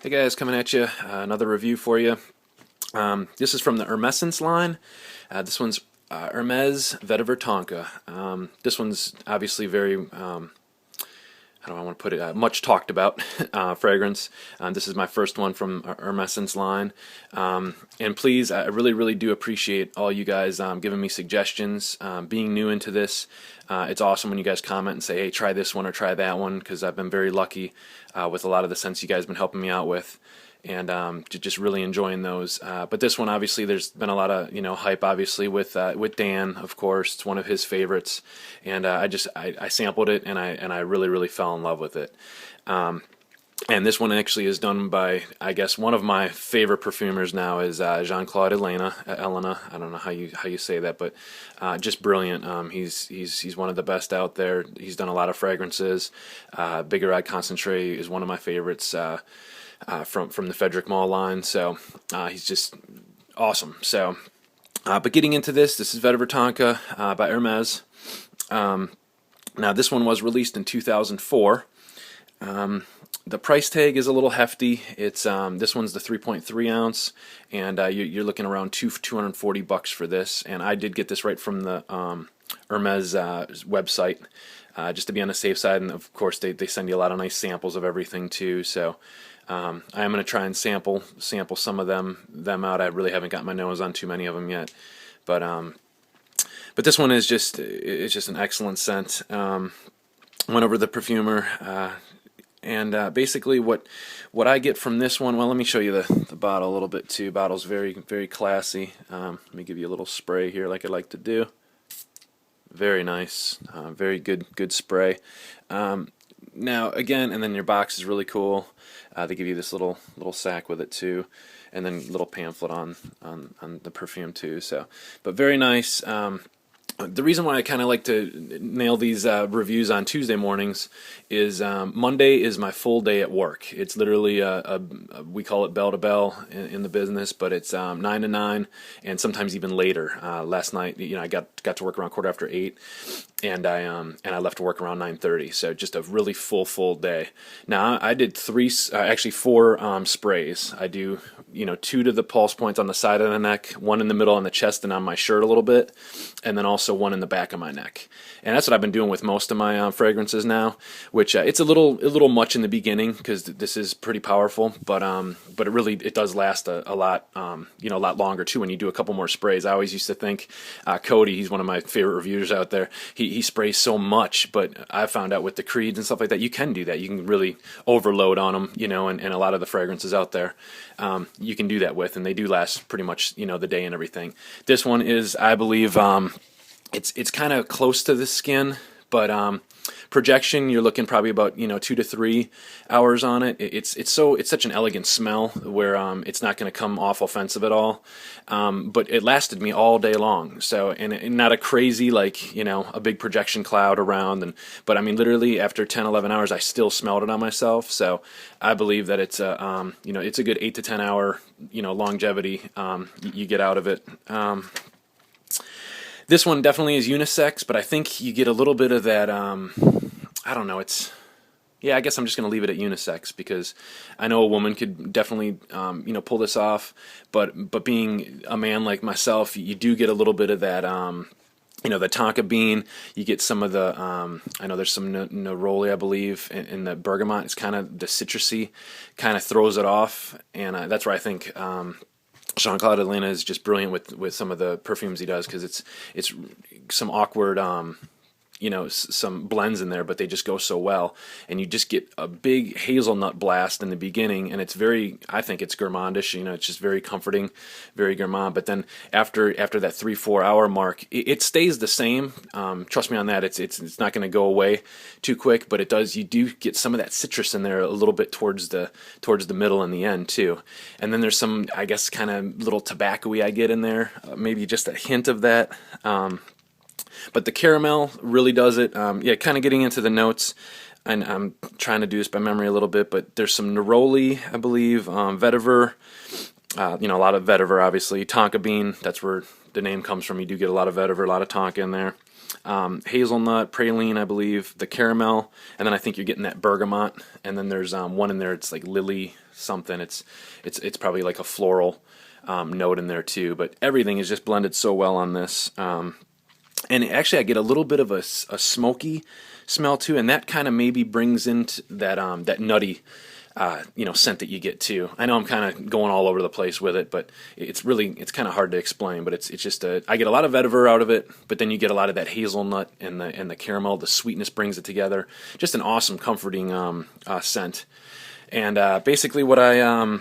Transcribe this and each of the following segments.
Hey guys, coming at you, another review for you. This is from the Hermescence line. This one's Hermes Vetiver Tonka. This one's obviously very, how do I want to put it, much talked about fragrance. This is my first one from Hermescence line. And please, I really do appreciate all you guys giving me suggestions. Being new into this, it's awesome when you guys comment and say, hey, try this one or try that one, because I've been very lucky with a lot of the scents you guys have been helping me out with. And just really enjoying those. But this one, obviously, there's been a lot of hype, obviously, with Dan, of course. It's one of his favorites, and I sampled it, and I really fell in love with it. And this one actually is done by, I guess, one of my favorite perfumers now is Jean-Claude Elena. I don't know how you say that, but just brilliant. He's one of the best out there. He's done a lot of fragrances. Bigger Eye Concentrate is one of my favorites. From the Frederick Mall line, so he's just awesome. So, but getting into this is Vetiver Tonka by Hermes. Now this one was released in 2004. The price tag is a little hefty. It's this one's the 3.3 ounce, and you're looking around $240 for this. And I did get this right from the Hermes website. Just to be on the safe side, and of course they send you a lot of nice samples of everything too. So I am going to try and sample some of them out. I really haven't got my nose on too many of them yet, but this one is just an excellent scent. Went over to the perfumer, and basically what I get from this one. Well, let me show you the bottle a little bit too. Bottle's very classy. Let me give you a little spray here, like I like to do. Very nice, very good spray. Now again, and then your box is really cool. They give you this little sack with it too, and then little pamphlet on the perfume too. So, but very nice. The reason why I kind of like to nail these reviews on Tuesday mornings is Monday is my full day at work. It's literally we call it bell to bell in the business, but it's 9 to 9, and sometimes even later. Last night, I got to work around 8:15, and I left work around 9:30. So just a really full day. Now I did four sprays. I do 2 to the pulse points on the side of the neck, 1 in the middle on the chest and on my shirt a little bit, and then also 1 in the back of my neck. And that's what I've been doing with most of my fragrances now, which it's a little much in the beginning because this is pretty powerful, but it does last a lot a lot longer too when you do a couple more sprays. I always used to think Cody, he's one of my favorite reviewers out there. He sprays so much, but I found out with the creeds and stuff like that, you can do that. You can really overload on them, and a lot of the fragrances out there you can do that with, and they do last pretty much the day and everything. This one is, I believe, it's kind of close to the skin, but projection, you're looking probably about 2 to 3 hours on it. It's such an elegant smell where it's not going to come off offensive at all. But it lasted me all day long. So and not a crazy a big projection cloud around, but I mean literally after 10, 11 hours I still smelled it on myself. So I believe that it's it's a good 8 to 10 hour longevity you get out of it. This one definitely is unisex, but I think you get a little bit of that, I don't know, I guess I'm just going to leave it at unisex because I know a woman could definitely, pull this off, but being a man like myself, you do get a little bit of that, the tonka bean. You get some of the, I know there's some neroli, I believe, in the bergamot. It's kind of the citrusy, kind of throws it off, and that's where I think Jean-Claude Elena is just brilliant with some of the perfumes he does, because it's some awkward some blends in there, but they just go so well, and you just get a big hazelnut blast in the beginning, and I think it's gourmandish. It's just very comforting, very gourmand. But then after that 3-4 hour mark, it stays the same. Trust me on that. It's not going to go away too quick, but it does. You do get some of that citrus in there a little bit towards the middle and the end too. And then there's some, I guess, kind of little tobacco-y I get in there, maybe just a hint of that. But the caramel really does it. Kind of getting into the notes, and I'm trying to do this by memory a little bit, but there's some neroli, I believe, vetiver, a lot of vetiver, obviously, tonka bean, that's where the name comes from. You do get a lot of vetiver, a lot of tonka in there. Hazelnut, praline, I believe, the caramel, and then I think you're getting that bergamot, and then there's one in there. It's like lily something. It's probably like a floral note in there too. But everything is just blended so well on this. And actually, I get a little bit of a smoky smell too, and that kind of maybe brings into that nutty scent that you get too. I know I'm kind of going all over the place with it, but it's kind of hard to explain. But it's just I get a lot of vetiver out of it, but then you get a lot of that hazelnut and the caramel. The sweetness brings it together. Just an awesome, comforting scent. And basically, what I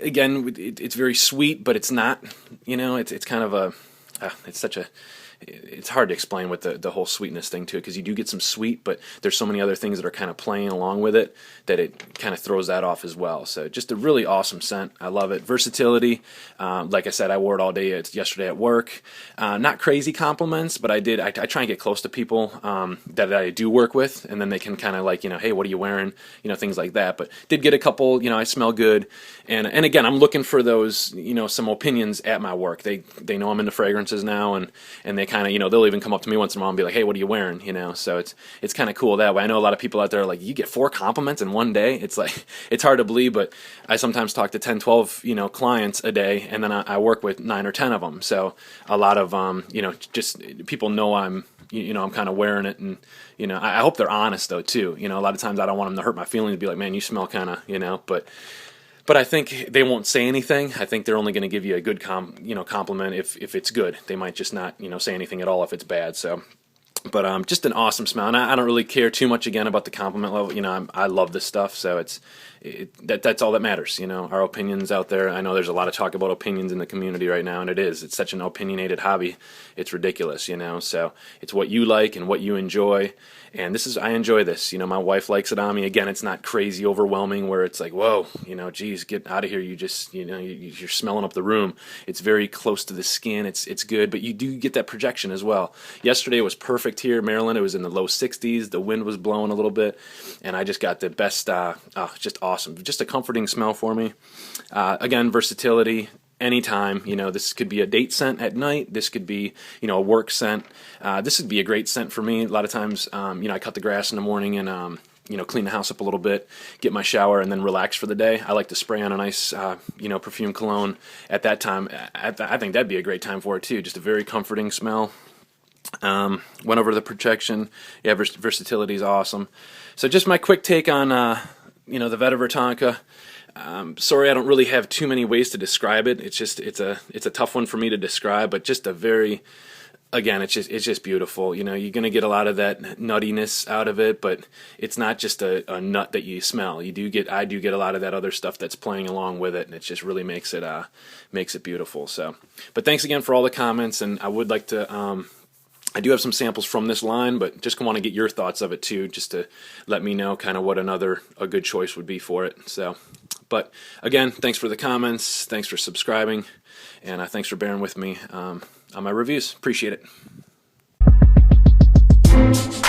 again, it's very sweet, but it's not. It's kind of it's hard to explain with the whole sweetness thing too, because you do get some sweet, but there's so many other things that are kind of playing along with it that it kind of throws that off as well. So just a really awesome scent. I love it. Versatility. Like I said, I wore it all day yesterday at work. Not crazy compliments, but I try and get close to people that I do work with, and then they can kind of like, hey, what are you wearing? Things like that. But did get a couple, I smell good. And again, I'm looking for those, some opinions at my work. They know I'm into fragrances now, and they kind of, they'll even come up to me once in a while and be like, hey, what are you wearing? So it's kind of cool that way. I know a lot of people out there are like, you get 4 compliments in one day. It's like, it's hard to believe, but I sometimes talk to 10, 12, clients a day, and then I work with 9 or 10 of them. So a lot of, just people know I'm kind of wearing it, and, I hope they're honest though too. A lot of times I don't want them to hurt my feelings, be like, man, you smell kind of, but I think they won't say anything. I think they're only going to give you a good compliment if it's good. They might just not, say anything at all if it's bad. So, but just an awesome smell. And I don't really care too much again about the compliment level. I love this stuff, so that's all that matters. Our opinions out there. I know there's a lot of talk about opinions in the community right now, and it's such an opinionated hobby. It's ridiculous, So it's what you like and what you enjoy. And I enjoy this. My wife likes it on me. Again, it's not crazy overwhelming where it's like, whoa, geez, get out of here. You just, you're smelling up the room. It's very close to the skin. It's good, but you do get that projection as well. Yesterday was perfect here in Maryland. It was in the low 60s. The wind was blowing a little bit, and I just got the best, just awesome. Just a comforting smell for me. Again, versatility. Anytime, this could be a date scent at night. This could be, a work scent. This would be a great scent for me. A lot of times, I cut the grass in the morning and, clean the house up a little bit, get my shower, and then relax for the day. I like to spray on a nice, perfume cologne at that time. I think that'd be a great time for it too. Just a very comforting smell. Went over the projection. Yeah, versatility is awesome. So just my quick take on, the Vetiver Tonka. Sorry, I don't really have too many ways to describe it. It's a tough one for me to describe, but just again, it's just beautiful. You're gonna get a lot of that nuttiness out of it, but it's not just a nut that you smell. I do get a lot of that other stuff that's playing along with it, and it just really makes it beautiful. So, but thanks again for all the comments, and I would like to. I do have some samples from this line, but just want to get your thoughts of it too, just to let me know kind of what a good choice would be for it. So, but again, thanks for the comments, thanks for subscribing, and thanks for bearing with me on my reviews. Appreciate it.